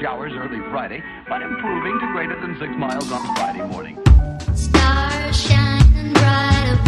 showers early Friday, but improving to greater than 6 miles on Friday morning. Stars shining bright